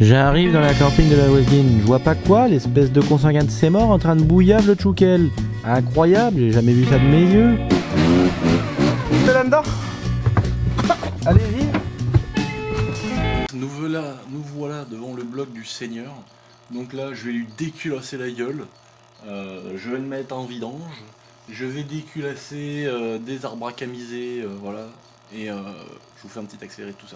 J'arrive dans la camping de la voisine, je vois pas quoi, l'espèce de consanguin de ses morts en train de bouillave le tchoukel. Incroyable, j'ai jamais vu ça de mes yeux. C'est là-dedans. Allez-y. Nous voilà devant le bloc du Seigneur. Donc là, je vais lui déculasser la gueule. Je vais le mettre en vidange. Je vais déculasser des arbres à camiser, voilà. Et je vous fais un petit accéléré de tout ça.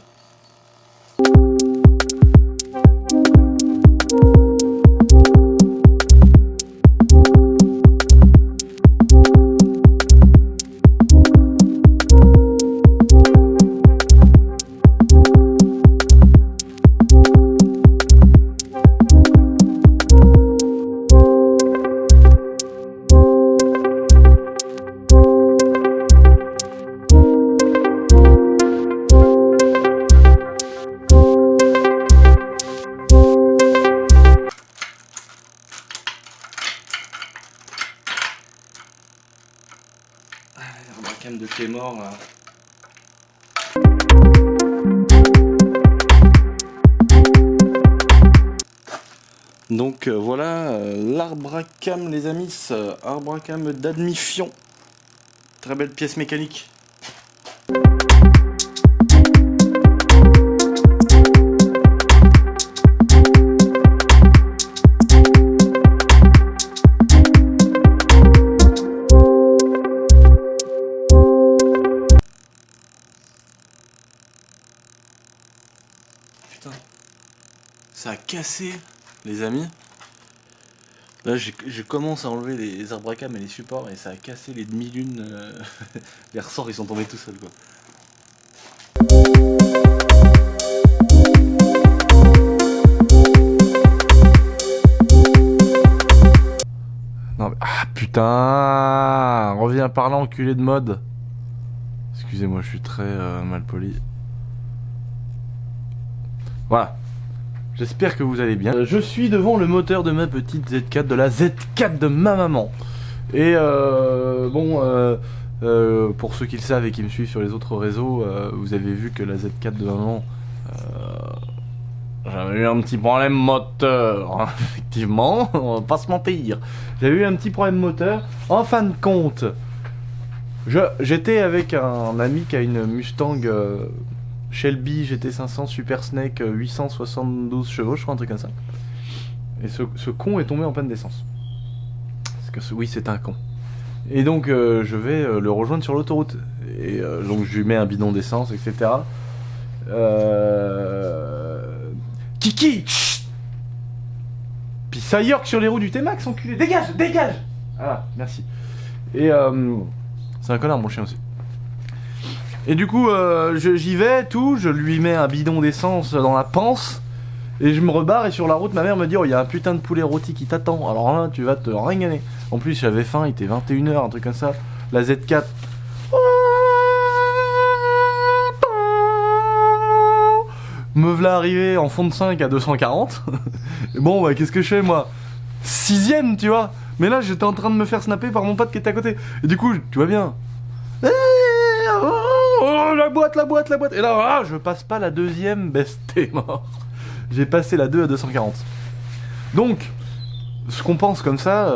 De tes morts là. Donc voilà l'arbre à cam les amis, arbre à cam d'admission. Très belle pièce mécanique. Putain, ça a cassé les amis. Là je commence à enlever les arbres à cam et les supports et ça a cassé les demi-lunes. Les ressorts ils sont tombés tout seuls quoi. Non mais... Ah putain, reviens par là enculé de mode. Excusez-moi, je suis très mal poli. Voilà. J'espère que vous allez bien. Je suis devant le moteur de ma petite Z4, de la Z4 de ma maman. Et pour ceux qui le savent et qui me suivent sur les autres réseaux, vous avez vu que la Z4 de maman, j'avais eu un petit problème moteur, hein, effectivement, on va pas se mentir. J'avais eu un petit problème moteur. En fin de compte, j'étais avec un ami qui a une Mustang Shelby GT500 Super Snake 872 chevaux, je crois, un truc comme ça. Et ce con est tombé en panne d'essence. Parce que oui, c'est un con. Et donc je vais le rejoindre sur l'autoroute. Et donc je lui mets un bidon d'essence, etc. Kiki, chut. Puis ça york sur les roues du T-Max, enculé. Dégage, dégage. Ah, merci. Et c'est un connard, mon chien aussi. Et du coup, j'y vais, tout, je lui mets un bidon d'essence dans la panse, et je me rebarre, et sur la route, ma mère me dit, oh, il y a un putain de poulet rôti qui t'attend, alors là, tu vas te régaler. En plus, j'avais faim, il était 21h, un truc comme ça, la Z4. Me v'là arrivé en fond de 5 à 240. Et bon, bah, qu'est-ce que je fais, moi? 6ème, tu vois. Mais là, j'étais en train de me faire snapper par mon pote qui était à côté. Et du coup, tu vois bien. Oh, la boîte. Et là, je passe pas la deuxième, best, t'es mort. J'ai passé la 2 à 240. Donc, ce qu'on pense comme ça,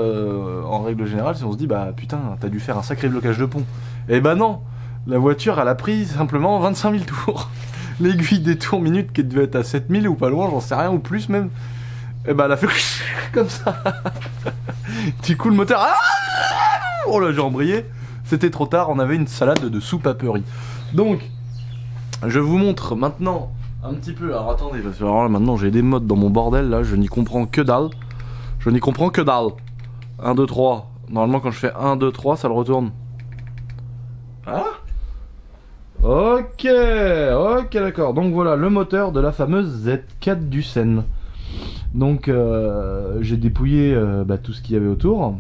en règle générale, c'est on se dit, bah putain, t'as dû faire un sacré blocage de pont. Et bah non, la voiture, elle a pris simplement 25 000 tours. L'aiguille des tours minutes qui devait être à 7000 ou pas loin, j'en sais rien, ou plus même. Et bah elle a fait comme ça. Petit coup le moteur. Oh là, j'ai embrayé. C'était trop tard, on avait une salade de soupe à peurie. Donc, je vous montre maintenant un petit peu. Alors attendez, parce que alors là, maintenant j'ai des modes dans mon bordel là, je n'y comprends que dalle. 1, 2, 3. Normalement, quand je fais 1, 2, 3, ça le retourne. Ah? Ok, d'accord. Donc voilà, le moteur de la fameuse Z4 du Seine. Donc, j'ai dépouillé tout ce qu'il y avait autour.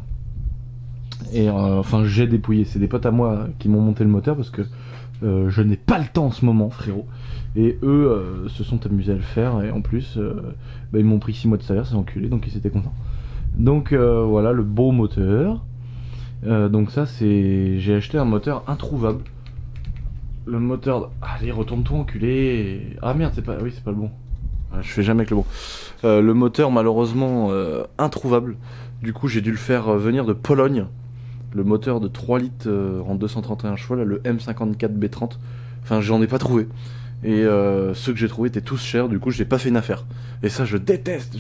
Et enfin, j'ai dépouillé. C'est des potes à moi qui m'ont monté le moteur parce que je n'ai pas le temps en ce moment, frérot. Et eux se sont amusés à le faire. Et en plus, ils m'ont pris 6 mois de salaire, c'est enculé, donc ils étaient contents. Donc voilà, le beau moteur. Donc ça, c'est... J'ai acheté un moteur introuvable. Le moteur... Allez, retourne-toi, enculé. Ah merde, c'est pas... Oui, c'est pas le bon. Je fais jamais avec le bon. Le moteur, malheureusement, introuvable. Du coup, j'ai dû le faire venir de Pologne. Le moteur de 3 litres en 231 chevaux, là, le M54 B30. Enfin, j'en ai pas trouvé. Et ceux que j'ai trouvés étaient tous chers, du coup, j'ai pas fait une affaire. Et ça, je déteste.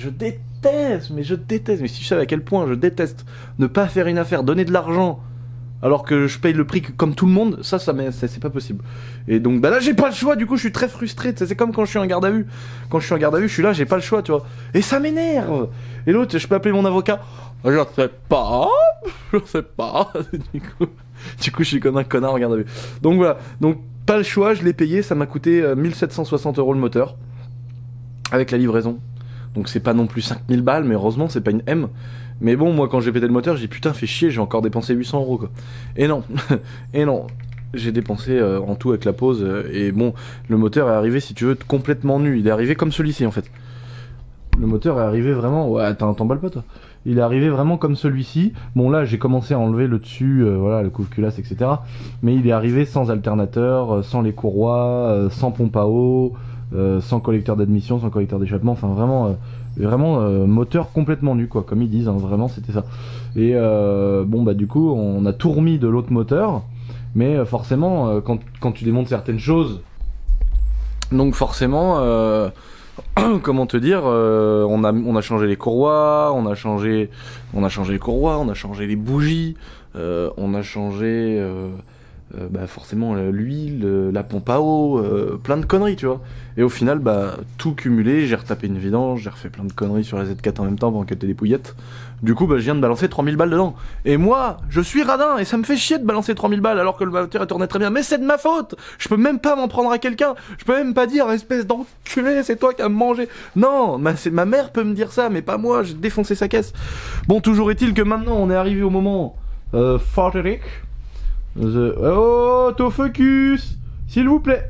Mais si je savais à quel point je déteste ne pas faire une affaire, donner de l'argent, alors que je paye le prix comme tout le monde, ça c'est pas possible. Et donc, bah là, j'ai pas le choix, du coup, je suis très frustré. C'est comme quand je suis en garde à vue. Quand je suis en garde à vue, je suis là, j'ai pas le choix, tu vois. Et ça m'énerve. Et l'autre, je peux appeler mon avocat. Je sais pas. Du coup, je suis comme un connard en garde à vue. Donc voilà. Donc, pas le choix, je l'ai payé. Ça m'a coûté 1760 € le moteur. Avec la livraison. Donc, c'est pas non plus 5000 balles, mais heureusement, c'est pas une M. Mais bon, moi, quand j'ai pété le moteur, j'ai dit putain, fait chier, j'ai encore dépensé 800 € quoi. Et non. Et non. J'ai dépensé en tout avec la pause. Et bon, le moteur est arrivé, si tu veux, complètement nu. Il est arrivé comme celui-ci en fait. Le moteur est arrivé vraiment. Ouais, t'emballes pas toi. Il est arrivé vraiment comme celui-ci. Bon là j'ai commencé à enlever le dessus, voilà, le couvre-culasse, etc. Mais il est arrivé sans alternateur, sans les courroies, sans pompe à eau, sans collecteur d'admission, sans collecteur d'échappement. Enfin vraiment moteur complètement nu quoi, comme ils disent. Hein, vraiment c'était ça. Et bon bah du coup on a tout remis de l'autre moteur. Mais forcément quand tu démontes certaines choses, donc forcément comment te dire, on a changé les courroies, on a changé les courroies, on a changé les bougies, on a changé bah forcément l'huile, la pompe à eau, plein de conneries, tu vois. Et au final, bah tout cumulé, j'ai retapé une vidange, j'ai refait plein de conneries sur la Z4 en même temps pendant qu'elle était des pouillettes. Du coup, bah je viens de balancer 3000 balles dedans. Et moi, je suis radin et ça me fait chier de balancer 3000 balles alors que le moteur tournait très bien. Mais c'est de ma faute. Je peux même pas m'en prendre à quelqu'un. Je peux même pas dire espèce d'enculé, c'est toi qui as mangé. Non, ma mère peut me dire ça, mais pas moi. J'ai défoncé sa caisse. Bon, toujours est-il que maintenant on est arrivé au moment Frédéric. Autofocus, s'il vous plaît.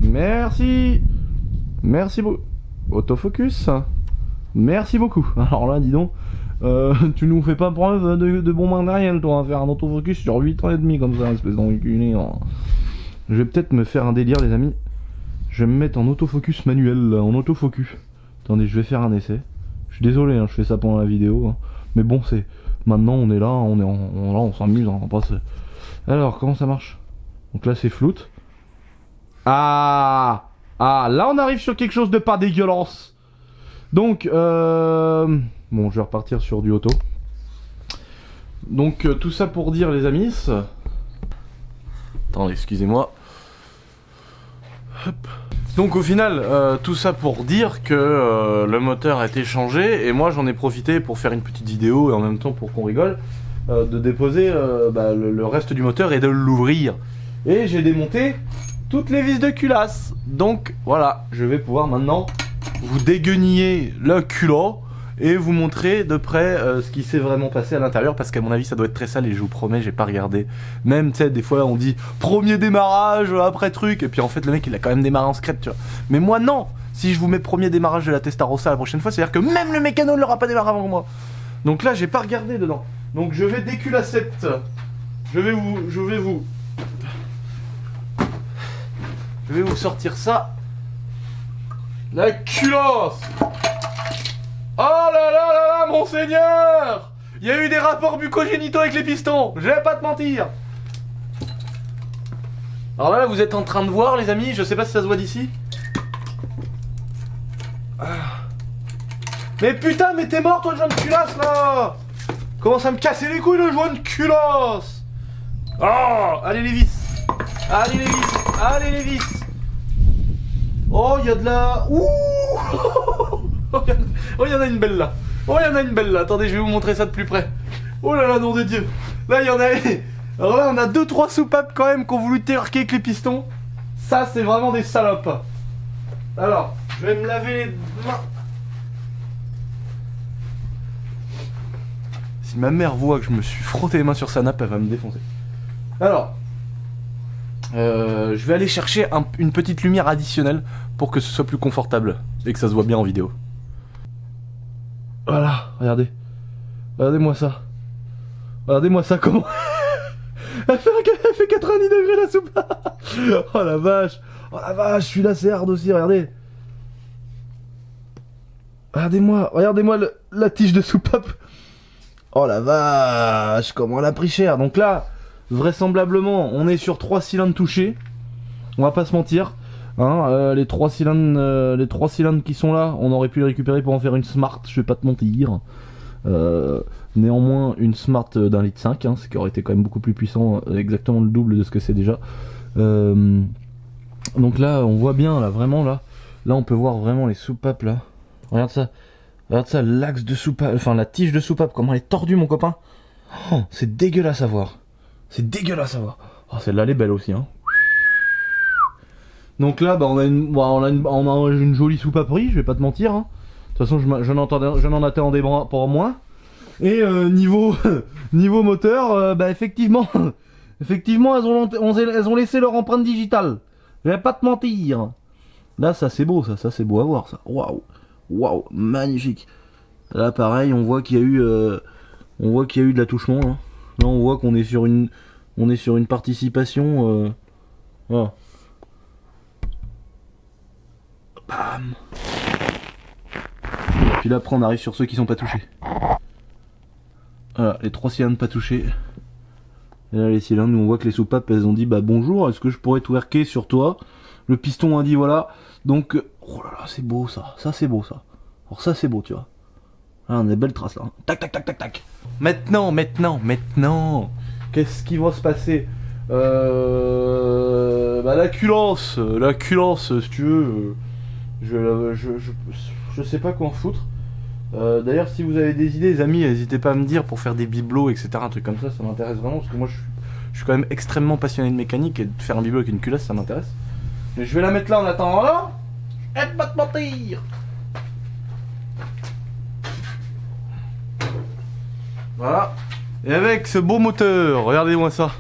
Merci beaucoup. Autofocus. Merci beaucoup. Alors là, dis donc, tu nous fais pas preuve de bon matériel, toi, à faire un autofocus sur 8 ans et demi comme ça, espèce d'enculé. Je vais peut-être me faire un délire, les amis. Je vais me mettre en autofocus manuel, là, en autofocus. Attendez, je vais faire un essai. Je suis désolé, hein, je fais ça pendant la vidéo. Hein. Mais bon, c'est... Maintenant, on est là, on s'amuse, on passe... Alors, comment ça marche? Donc là, c'est floute. Ah, là, on arrive sur quelque chose de pas dégueulasse. Donc, bon, je vais repartir sur du auto. Donc, tout ça pour dire, les amis... Attendez, excusez-moi. Hop. Donc, au final, tout ça pour dire que le moteur a été changé. Et moi, j'en ai profité pour faire une petite vidéo et en même temps pour qu'on rigole. De déposer le reste du moteur et de l'ouvrir. Et j'ai démonté toutes les vis de culasse. Donc voilà, je vais pouvoir maintenant vous dégueniller le culot et vous montrer de près ce qui s'est vraiment passé à l'intérieur, parce qu'à mon avis ça doit être très sale et je vous promets, j'ai pas regardé. Même tu sais, des fois on dit premier démarrage après truc, et puis en fait le mec il a quand même démarré en secret, tu vois. Mais moi non, si je vous mets premier démarrage de la Testarossa la prochaine fois, c'est à dire que même le mécano ne l'aura pas démarré avant moi. Donc là j'ai pas regardé dedans. Donc je vais déculasser. Je vais vous sortir ça. La culasse. Oh là là là là, monseigneur. Il y a eu des rapports bucogénitaux avec les pistons. Je vais pas te mentir. Alors là, vous êtes en train de voir, les amis. Je sais pas si ça se voit d'ici. Mais putain, mais t'es mort, toi, le joint de culasse, là. Commence à me casser les couilles, le joint de culasse. Oh, allez les vis. Allez les vis. Allez les vis. Oh, il y a de la... Ouh. Oh, il y en a une belle là. Oh, il y en a une belle là. Attendez, je vais vous montrer ça de plus près. Oh là là, nom de Dieu. Là, il y en a... Alors là, on a 2-3 soupapes quand même qui ont voulu terquer avec les pistons. Ça, c'est vraiment des salopes. Alors, je vais me laver les mains. Si ma mère voit que je me suis frotté les mains sur sa nappe, elle va me défoncer. Alors, je vais aller chercher une petite lumière additionnelle pour que ce soit plus confortable et que ça se voit bien en vidéo. Voilà, regardez. Regardez-moi ça. Regardez-moi ça, comment... elle fait 90 degrés la soupe. Oh la vache. Oh la vache, celui-là c'est hard aussi, regardez. Regardez-moi la tige de soupape. Oh la vache, comment elle a pris cher. Donc là, vraisemblablement, on est sur 3 cylindres touchés. On va pas se mentir. Hein, les 3 cylindres qui sont là, on aurait pu les récupérer pour en faire une Smart, je vais pas te mentir. Néanmoins, une Smart d'1,5 litre, hein, ce qui aurait été quand même beaucoup plus puissant, exactement le double de ce que c'est déjà. Donc là, on voit bien, là, vraiment, là on peut voir vraiment les soupapes, là. Regarde ça, l'axe de soupape, enfin la tige de soupape, comment elle est tordue, mon copain. Oh, c'est dégueulasse à voir. Oh, celle-là, elle est belle aussi, hein. Donc là, on a une jolie soupaperie, je vais pas te mentir. Hein. De toute façon, je n'en attendais pas moins. Et niveau moteur, effectivement, elles ont laissé leur empreinte digitale. Je vais pas te mentir. Là, ça c'est beau, ça c'est beau à voir, ça. Waouh, magnifique. Là, pareil, on voit qu'il y a eu de l'attouchement. Hein. Là, on voit qu'on est sur une participation. Voilà. Bam. Puis là après on arrive sur ceux qui sont pas touchés. Voilà, les 3 cylindres pas touchés. Et là les cylindres, nous on voit que les soupapes elles ont dit bah bonjour, est-ce que je pourrais twerker sur toi? Le piston a dit voilà. Donc oh là là c'est beau ça, c'est beau ça. Alors ça c'est beau tu vois. Là on a des belles traces là. Tac tac tac tac tac. Maintenant. Qu'est-ce qui va se passer? La culance si tu veux. Je sais pas quoi en foutre. D'ailleurs, si vous avez des idées, les amis, n'hésitez pas à me dire pour faire des bibelots, etc. Un truc comme ça m'intéresse vraiment parce que moi je suis quand même extrêmement passionné de mécanique et de faire un bibelot avec une culasse, ça m'intéresse. Mais je vais la mettre là en attendant là. Et pas te mentir. Voilà. Et avec ce beau moteur, regardez-moi ça.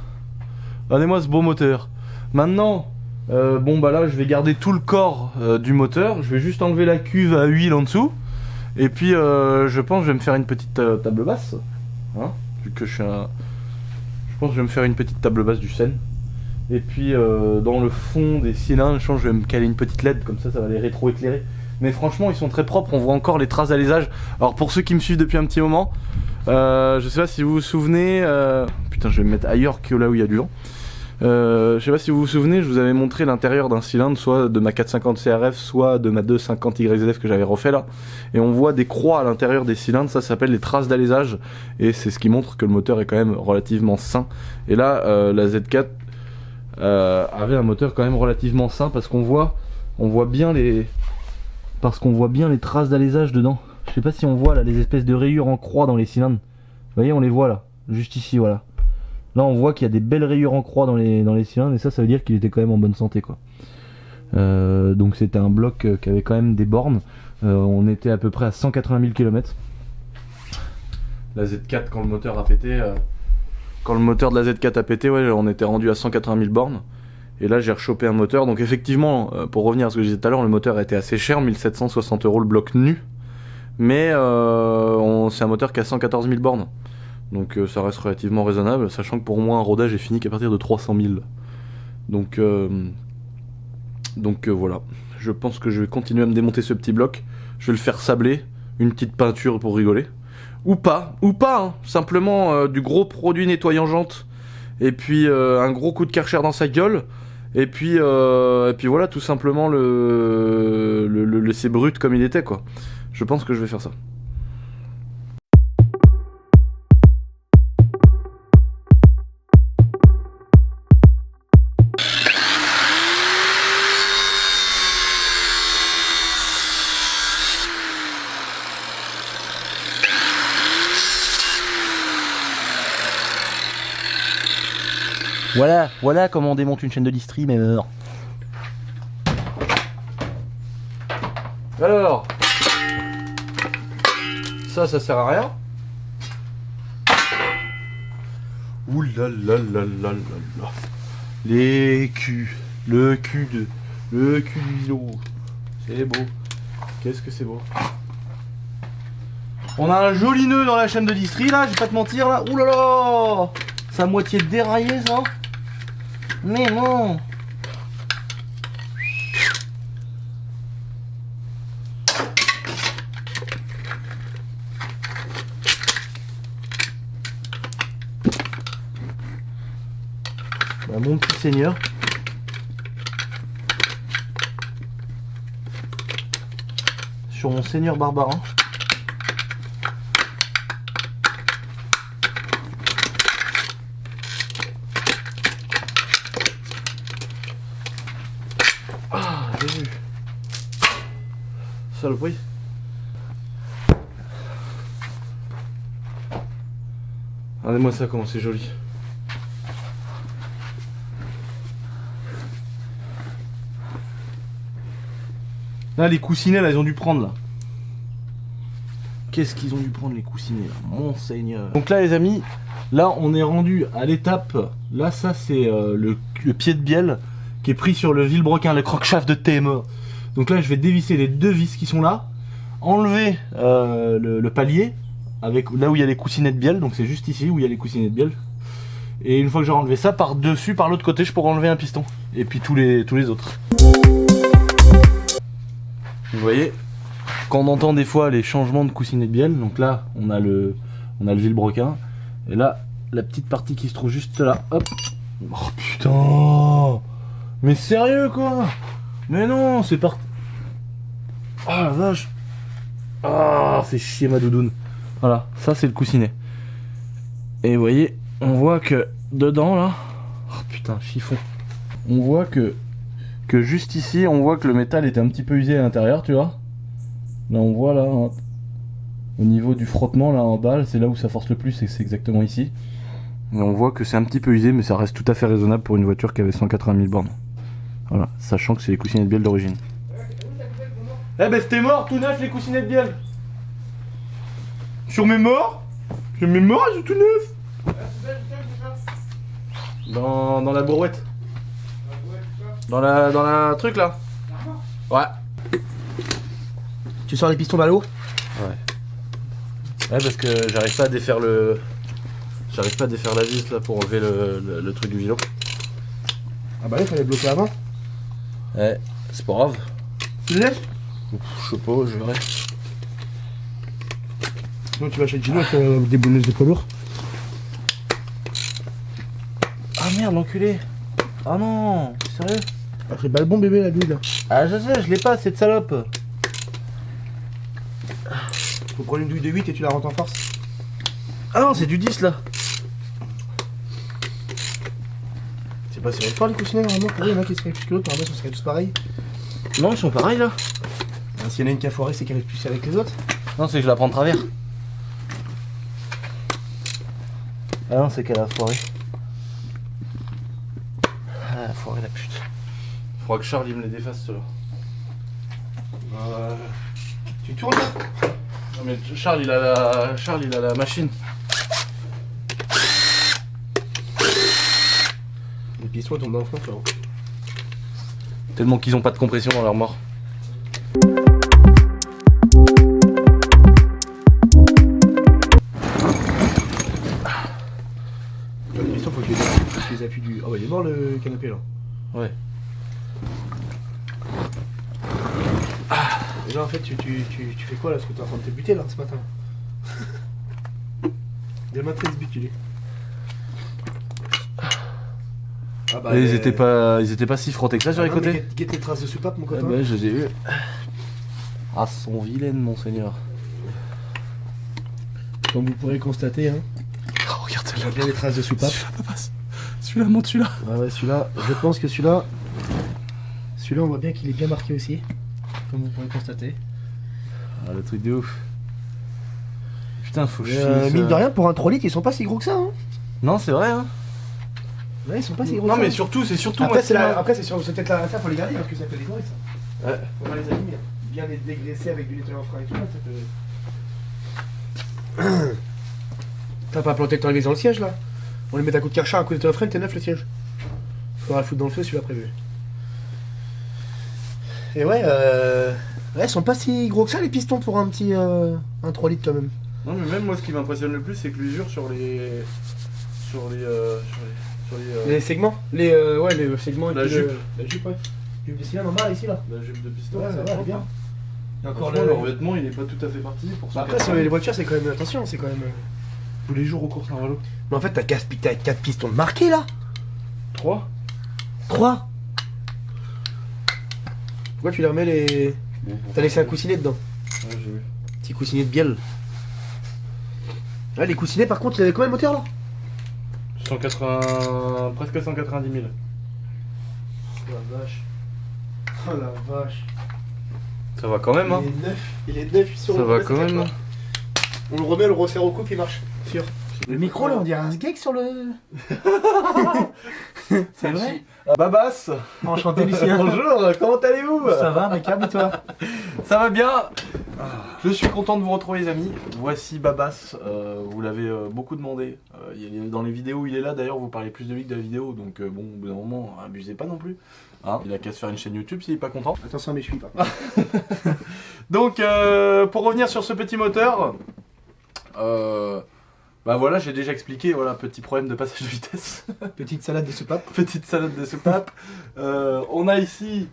Regardez-moi ce beau moteur. Maintenant. Là je vais garder tout le corps du moteur, je vais juste enlever la cuve à huile en dessous et puis je pense que je vais me faire une petite table basse hein, vu que je pense que je vais me faire une petite table basse du Sen et puis dans le fond des cylindres je pense que je vais me caler une petite LED comme ça va les rétro-éclairer, mais franchement ils sont très propres, on voit encore les traces d'alésage. Alors pour ceux qui me suivent depuis un petit moment, je sais pas si vous vous souvenez, putain je vais me mettre ailleurs que là où il y a du vent. Je sais pas si vous vous souvenez, je vous avais montré l'intérieur d'un cylindre, soit de ma 450 CRF, soit de ma 250 YZF que j'avais refait là. Et on voit des croix à l'intérieur des cylindres, ça s'appelle les traces d'alésage. Et c'est ce qui montre que le moteur est quand même relativement sain. Et là, la Z4 avait un moteur quand même relativement sain parce qu'on voit bien les traces d'alésage dedans. Je sais pas si on voit là les espèces de rayures en croix dans les cylindres. Vous voyez, on les voit là, juste ici, voilà. Là on voit qu'il y a des belles rayures en croix dans les cylindres et ça veut dire qu'il était quand même en bonne santé quoi. Donc c'était un bloc qui avait quand même des bornes. On était à peu près à 180 000 km. La Z4 quand le moteur a pété, quand le moteur de la Z4 a pété, ouais, on était rendu à 180 000 bornes. Et là j'ai rechopé un moteur. Donc effectivement, pour revenir à ce que je disais tout à l'heure, le moteur a été assez cher, 1760 € le bloc nu. Mais c'est un moteur qui a 114 000 bornes. Donc ça reste relativement raisonnable, sachant que pour moi un rodage est fini qu'à partir de 300 000. Donc voilà, je pense que je vais continuer à me démonter ce petit bloc. Je vais le faire sabler, une petite peinture pour rigoler. Ou pas, hein. Simplement du gros produit nettoyant jante. Et puis un gros coup de Karcher dans sa gueule. Et puis voilà, tout simplement le laisser brut comme il était quoi. Je pense que je vais faire ça. Voilà comment on démonte une chaîne de distri, mais meurs. Alors, ça sert à rien. Ouh là là là là là. Le cul du vélo. C'est beau. Qu'est-ce que c'est beau. On a un joli nœud dans la chaîne de distri là, je vais pas te mentir là. Ouh là là. C'est à moitié déraillé ça. Mais non. Mon petit seigneur. Sur mon seigneur Barbarin. Ah, j'ai vu. Saloperie. Regardez-moi ça, comment c'est joli. Là, les coussinets, là, ils ont dû prendre, là. Qu'est-ce qu'ils ont dû prendre, les coussinets, là, mon seigneur. Donc là, les amis, là, on est rendu à l'étape. Là, ça, c'est le pied de bielle qui est pris sur le vilebrequin, le croque-shaft de TME. Donc là, je vais dévisser les 2 vis qui sont là, enlever le palier, avec là où il y a les coussinets de bielle, donc c'est juste ici où il y a les coussinets de bielle. Et une fois que j'aurai enlevé ça, par-dessus, par l'autre côté, je pourrai enlever un piston. Et puis tous les autres. Vous voyez, quand on entend des fois les changements de coussinets de bielle, donc là on a le vilebrequin, et là la petite partie qui se trouve juste là, hop. Oh putain, mais sérieux quoi? Mais non, c'est parti. Ah la vache. Ah, fait chier ma doudoune. Voilà, ça c'est le coussinet. Et vous voyez, on voit que dedans là, oh putain, chiffon. On voit que juste ici, on voit que le métal était un petit peu usé à l'intérieur, tu vois. Là, on voit là, hein, au niveau du frottement, là en bas, c'est là où ça force le plus, et c'est exactement ici. Et on voit que c'est un petit peu usé, mais ça reste tout à fait raisonnable pour une voiture qui avait 180 000 bornes. Voilà, sachant que c'est les coussinets de bielle d'origine. Eh ben c'était mort, tout neuf les coussinets de bielle. Sur mes morts, ils sont tout neufs. Dans la bourrouette. Dans la truc là. Ouais. Tu sors les pistons d'à l'eau? Ouais, parce que j'arrive pas à défaire la vis là pour enlever le truc du vélo. Ah bah là, il fallait bloquer avant. Ouais, c'est pas grave. Tu le laisses? Je sais pas, je verrai. Sinon tu vas chez Gino avec des bonus de poids lourd. Ah merde, l'enculé. Ah non, sérieux? Ah, c'est pas le bon bébé la l'huile là. Ah je sais, je l'ai pas cette salope. Faut prendre une douille de 8 et tu la rentres en force. Ah non, c'est du 10 là. C'est pas serré fort les coussinets normalement, pour eux, il y en a qui seraient plus que l'autre, normalement ce serait tous pareil. Non, ils sont pareils là. S'il y en a une qui a foiré, c'est qu'elle est plus serrée que les autres. Non, c'est que je la prends de travers. Ah non, c'est qu'elle a foiré. Ah, elle a foiré la pute. Faudra que Charles il me les déface ceux-là. Tu tournes là? Non mais Charles il a la machine. Les pistons tombent dans le fond, frérot. Tellement qu'ils ont pas de compression dans leur mort. Les pistons, faut que tu les appuies du. Oh bah il est mort le canapé là. Ouais. Et là en fait tu fais quoi là? Parce que t'es en train de te buter là ce matin. Dès le matin il se bute tu dis. Ah bah, Et ils étaient pas si frottés que ça sur les côtés. Guette les traces de soupape mon Ah copain. bah, je les ai vus. Ah, sont vilaines mon seigneur. Comme vous pourrez constater, hein. Oh, regarde Il y a bien les traces de soupape. Celui-là, passe. Celui-là, monte celui-là. Ouais, celui-là, je pense que celui-là, on voit bien qu'il est bien marqué aussi, comme vous pourrez constater. Ah, le truc de ouf. Putain, faut que je mine de rien, pour un 3 litres, ils sont pas si gros que ça, hein. Non, c'est vrai, hein. Ouais, ils sont pas si gros Non, que mais ça. surtout, c'est surtout Après, moi. après c'est peut-être la ça, faut les garder parce que ça fait des bruits, ça. Ouais. Faut pas les abîmer. Bien les dégraisser avec du nettoyant frais et tout, là, ça peut. T'as pas planté que t'as enlevé dans le siège, là? On les met à coup de karcher, à coup de nettoyant frais, t'es neuf le siège. Faudra le foutre dans le feu, celui-là prévu. Et ouais, ils sont pas si gros que ça les pistons pour un petit un 3 litres quand même. Non, mais même moi, ce qui m'impressionne le plus, c'est que l'usure sur les Les segments, les segments et la puis jupe. la jupe, ouais. Ici là, normal ici là. la jupe de piston. Ouais, ça va, elle est bien. Il y a encore Encore le revêtement, il est pas tout à fait parti pour ça. Bah après, sur les voitures, c'est quand même attention, c'est quand même. Tous les jours aux courses en vélo. Mais en fait, t'as 4 pistons marqués là. 3. 3. Pourquoi tu les remets les... T'as laissé un coussinet dedans. Ouais, j'ai vu. Petit coussinet de bielle. Ah, les coussinets par contre, il avait combien de moteur là? 180... presque 190 000. Oh la vache. Oh la vache. Ça va quand même, hein. Il est neuf sur Ça va quand même. On le remet, on le resserre au couple, il marche. Sûr. Le micro là, on dirait un sgeg sur le... C'est vrai? Babas. Enchanté Lucien. Bonjour, comment allez-vous? Ça va, impeccable et toi? Ça va bien. Je suis content de vous retrouver les amis. Voici Babas, vous l'avez beaucoup demandé. Dans les vidéos il est là, d'ailleurs vous parlez plus de lui que de la vidéo, donc bon, au bout d'un moment, abusez pas non plus. Hein, il a qu'à se faire une chaîne YouTube s'il est pas content. Attention à mes chevilles, pas. Donc pour revenir sur ce petit moteur, bah voilà, j'ai déjà expliqué, voilà, petit problème de passage de vitesse. Petite salade de soupape. Petite salade de soupape. On a ici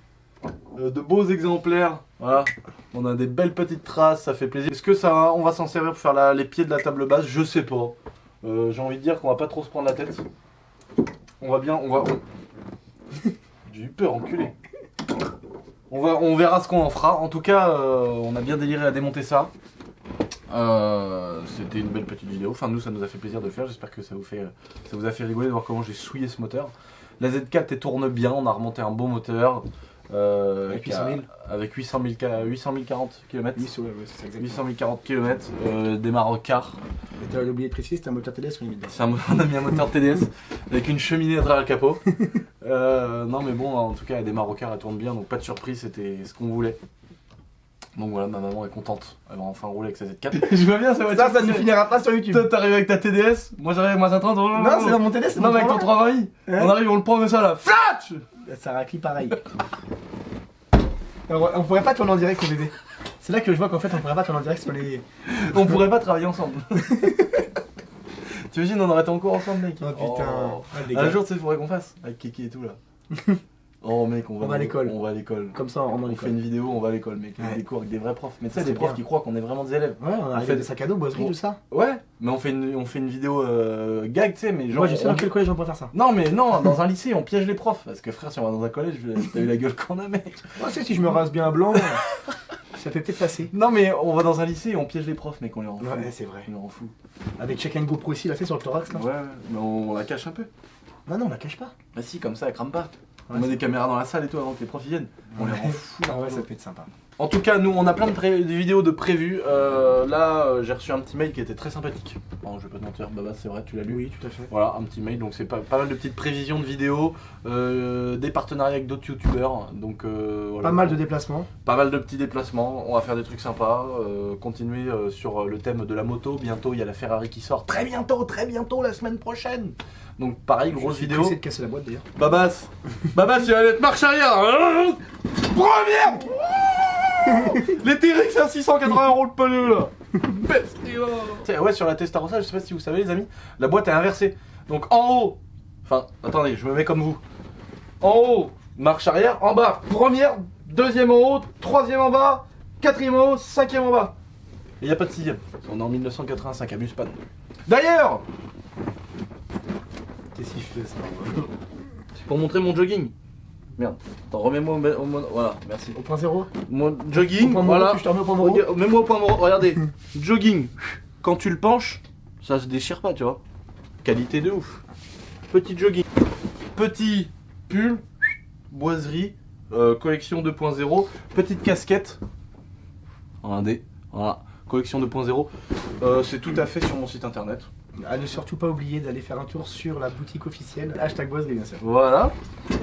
de beaux exemplaires, voilà. On a des belles petites traces, ça fait plaisir. Est-ce que ça, on va s'en servir pour faire les pieds de la table basse? Je sais pas. J'ai envie de dire qu'on va pas trop se prendre la tête. On va bien, J'ai eu peur, enculé. On verra ce qu'on en fera. En tout cas, on a bien déliré à démonter ça. C'était une belle petite vidéo. Enfin, nous, ça nous a fait plaisir de le faire. J'espère que ça vous a fait rigoler de voir comment j'ai souillé ce moteur. La Z4 elle tourne bien. On a remonté un beau moteur. Avec 800 000. Avec 800 040 km. Oui, ouais, c'est ça, exactement. 800 040 km. Démarre au quart. Et t'as oublié de préciser, c'était un moteur TDS ou une limite. On a mis un moteur TDS avec une cheminée à travers le capot. Non, mais bon, en tout cas, elle démarre au quart, elle tourne bien. Donc, pas de surprise, c'était ce qu'on voulait. Donc voilà, ma maman est contente. Elle va enfin rouler avec sa Z4. Je vois bien, Ça ne finira pas sur YouTube. Toi, t'arrives avec ta TDS, moi j'arrive avec ma 130. Non, c'est dans mon TDS. Non, mais avec ton 320i. On arrive, on le prend comme ça là. Flatch. Ça raclie pareil. On pourrait pas tourner en direct au bébé. C'est là que je vois qu'en fait on pourrait pas tourner en direct sur les... On pourrait pas travailler ensemble. T'imagines, on aurait été en cours ensemble, mec. Oh putain. Oh. Un jour, tu sais, il faudrait qu'on fasse. Avec Kiki et tout là. Oh mec, on va à l'école. On va à l'école. Comme ça, on fait une vidéo, on va à l'école, mec. Ouais. Des cours avec des vrais profs. Mais tu sais, C'est des profs bien. qui croient qu'on est vraiment des élèves. Ouais, on arrive avec des sacs à dos, boiseries, tout ça. Ouais, mais on fait une vidéo gag, tu sais, mais genre. Moi, je sais dans quel collège on peut faire ça. Non, mais non, dans un lycée, on piège les profs. Parce que frère, si on va dans un collège, t'as eu la gueule qu'on a, mec. Moi, tu sais, si je me rase bien blanc, ça peut peut-être passer. Non, mais on va dans un lycée et on piège les profs, mec, on les rend fous. Ouais, c'est vrai. On les rend fous. Avec chacun une GoPro ici, là, c'est sur le thorax, là. Ouais, mais on la cache un peu. Non, non, on la cache pas. Bah si, comme ça, elle crame pas. Ouais, On met des caméras dans la salle et tout avant que les profs y viennent. On les rend fous. Ah ouais, ça peut être sympa. En tout cas, nous, on a plein de vidéos de prévues. Là, j'ai reçu un petit mail qui était très sympathique. Bon, je vais pas te mentir, Baba, c'est vrai, tu l'as lu. Oui, tout à fait. Voilà, un petit mail, donc c'est pas mal de petites prévisions de vidéos, des partenariats avec d'autres youtubeurs, donc voilà. Pas mal de déplacements. Pas mal de petits déplacements, on va faire des trucs sympas, continuer sur le thème de la moto. Bientôt, il y a la Ferrari qui sort, très bientôt, la semaine prochaine. Donc pareil, grosse vidéo. Essayer de casser la boîte d'ailleurs. Babas, il va être marche arrière. Première. Les T-Rex à 680 € le pneu là. Bestiole. Ouais, sur la Testarossa, je sais pas si vous savez les amis, la boîte est inversée. Donc en haut, enfin attendez, je me mets comme vous. En haut, marche arrière, en bas, première, deuxième en haut, troisième en bas, quatrième en haut, cinquième en bas. Et il n'y a pas de sixième. On est en 1985 à Buspan. D'ailleurs, Qu'est-ce qu'il fait ça? c'est pour montrer mon jogging. Merde. Attends, remets-moi au mode. Voilà, merci. Au point zéro? Mon jogging, Au point voilà. moro, je te remets au point moro. Mets-moi au point moro. Regardez. Jogging. Quand tu le penches, ça se déchire pas, tu vois. Qualité de ouf. Petit jogging. Petit pull. Boiserie. Collection 2.0. Petite casquette. En indé. Voilà. Collection 2.0. C'est tout à fait sur mon site internet. À ne surtout pas oublier d'aller faire un tour sur la boutique officielle. Hashtag boiserie, bien sûr. Voilà.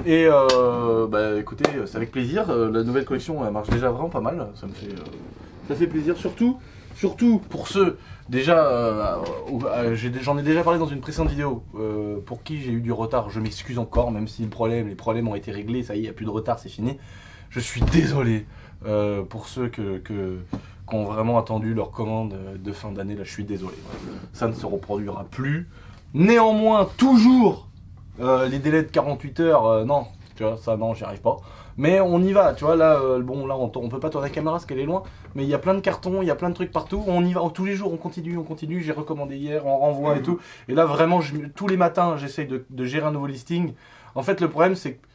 Et bah écoutez, c'est avec plaisir. La nouvelle collection elle marche déjà vraiment pas mal. Ça me fait, ça fait plaisir. Surtout pour ceux déjà, j'en ai déjà parlé dans une précédente vidéo. Pour qui j'ai eu du retard, je m'excuse encore, même si les problèmes ont été réglés. Ça y est, il n'y a plus de retard, c'est fini. Je suis désolé pour ceux qui ont vraiment attendu leur commande de fin d'année. Là, je suis désolé. Ça ne se reproduira plus. Néanmoins, toujours les délais de 48 heures, non, tu vois, ça non, j'y arrive pas. Mais on y va, tu vois, là, bon, là, on peut pas tourner la caméra parce qu'elle est loin, mais il y a plein de cartons, il y a plein de trucs partout, on y va, tous les jours, on continue, j'ai recommandé hier, on renvoie et tout. Et là, vraiment, tous les matins, j'essaye de gérer un nouveau listing. En fait, le problème, c'est que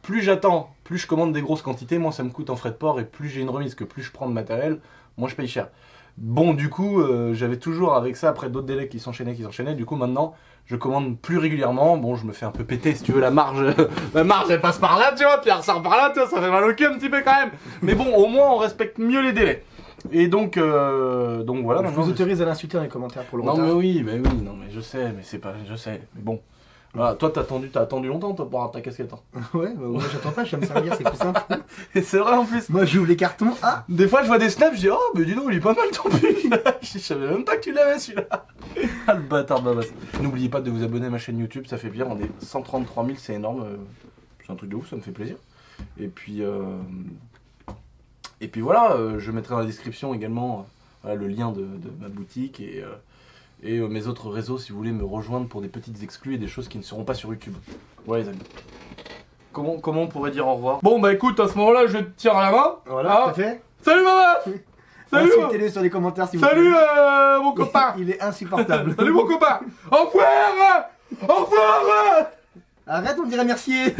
plus j'attends, plus je commande des grosses quantités, moins ça me coûte en frais de port, et plus j'ai une remise, que plus je prends de matériel, moins je paye cher. Bon, du coup, j'avais toujours avec ça, après d'autres délais qui s'enchaînaient, du coup maintenant, je commande plus régulièrement. Bon, je me fais un peu péter, si tu veux, la marge elle passe par là, tu vois, puis elle ressort par là, tu vois, ça fait mal au cul un petit peu quand même. Mais bon, au moins, on respecte mieux les délais. Et donc voilà. Je maintenant, vous autorise à l'insulter dans les commentaires pour le non retard. mais oui, non mais je sais, mais c'est pas, je sais, mais bon. Voilà, toi t'as attendu longtemps toi pour avoir ta casquette. Hein. Ouais, bah, moi j'attends pas, je vais me servir, c'est plus simple. Et c'est vrai en plus. Moi j'ouvre les cartons, ah. Des fois je vois des snaps, je dis oh mais dis donc il est pas mal ton pull. Je savais même pas que tu l'avais celui-là. Ah le bâtard de Babas. N'oubliez pas de vous abonner à ma chaîne YouTube, ça fait bien, on est 133 000, c'est énorme. C'est un truc de ouf, ça me fait plaisir. Et puis voilà, je mettrai dans la description également voilà, le lien de ma boutique et mes autres réseaux si vous voulez me rejoindre pour des petites exclus et des choses qui ne seront pas sur YouTube. Voilà les amis. Comment on pourrait dire au revoir? Bon bah écoute, à ce moment-là, je vais te tirer la main. Voilà, Ah. tout à fait. Salut Babas. Salut. Insultez-le sur les commentaires si vous Salut plaît. mon copain. Il est insupportable. Salut mon copain. Au revoir. Au revoir. Arrête, on dirait Mercier.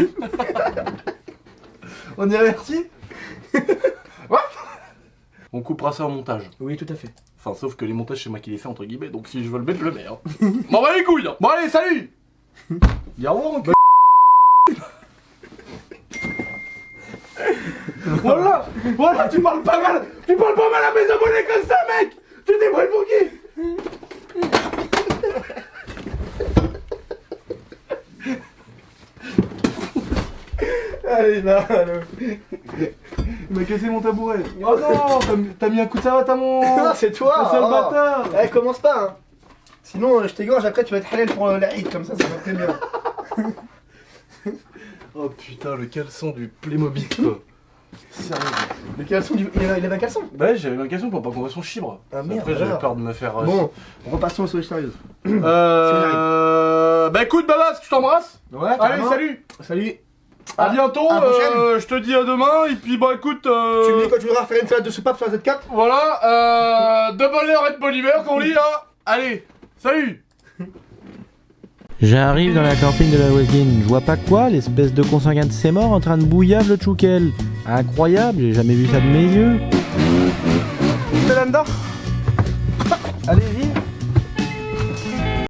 On dirait Mercier. On coupera ça au montage. Oui, tout à fait. Enfin, sauf que les montages, c'est moi qui les fais, entre guillemets, donc si je veux le mettre, je le mets. Hein. Bon, bah les couilles. Hein. Bon, allez, salut. Dis au revoir, mon cul. Voilà, tu parles pas mal à mes abonnés comme ça, mec. Tu t'es pris pour qui? Allez, là, Il m'a cassé mon tabouret. Oh non, t'as mis un coup de savate à mon... Non, c'est toi. Ah, sale bâtard. Eh, commence pas, hein. Sinon, je t'égorge, après tu vas être halal pour la Eid, comme ça va très bien. Oh putain, le caleçon du Playmobil, quoi. Sérieux. Le caleçon, il avait un caleçon. Bah ouais, j'avais ma question pour pas qu'on voit son chibre. Ah, merde, Après, j'avais alors. peur de me faire... Bon, repassons aux choses sérieuses. Bah écoute, Babas, je t'embrasse. Ouais, Allez, carrément. salut. Salut. À bientôt. à la prochaine. Je te dis à demain. Et puis bah écoute... Tu me dis quand tu voudras faire une salade de soupape sur la Z4. Voilà, de bonne heure et de bonne humeur qu'on lit là. Allez, salut. J'arrive dans la camping de la voisine, je vois pas quoi, l'espèce de consanguin de ses morts en train de bouillave le tchoukel. Incroyable, j'ai jamais vu ça de mes yeux. C'est là-dedans.